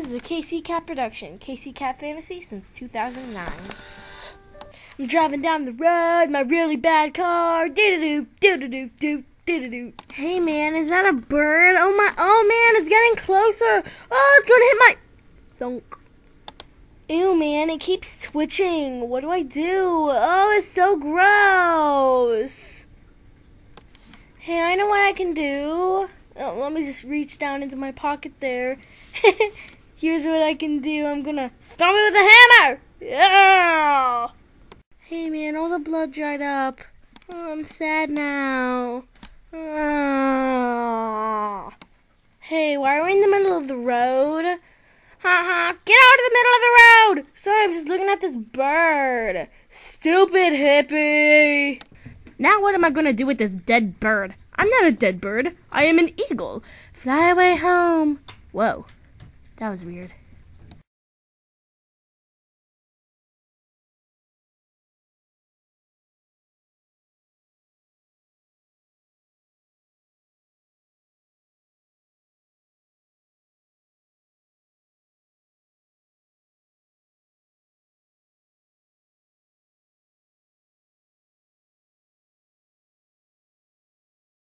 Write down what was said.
This is a Kckatt production. Kckatt Fantasy since 2009. I'm driving down the road, my really bad car. Doo-doo-doo, doo-doo-doo, doo-doo-doo. Hey man, is that a bird? Oh man, it's getting closer. Oh, it's gonna hit my thunk. Ew man, it keeps twitching. What do I do? Oh, it's so gross. Hey, I know what I can do. Oh, let me just reach down into my pocket there. Here's what I can do. I'm gonna stomp it with a hammer! Yeah! Hey man, all the blood dried up. Oh, I'm sad now. Oh. Hey, why are we in the middle of the road? Haha, get out of the middle of the road! Sorry, I'm just looking at this bird. Stupid hippie! Now what am I gonna do with this dead bird? I'm not a dead bird. I am an eagle. Fly away home. Whoa, that was weird.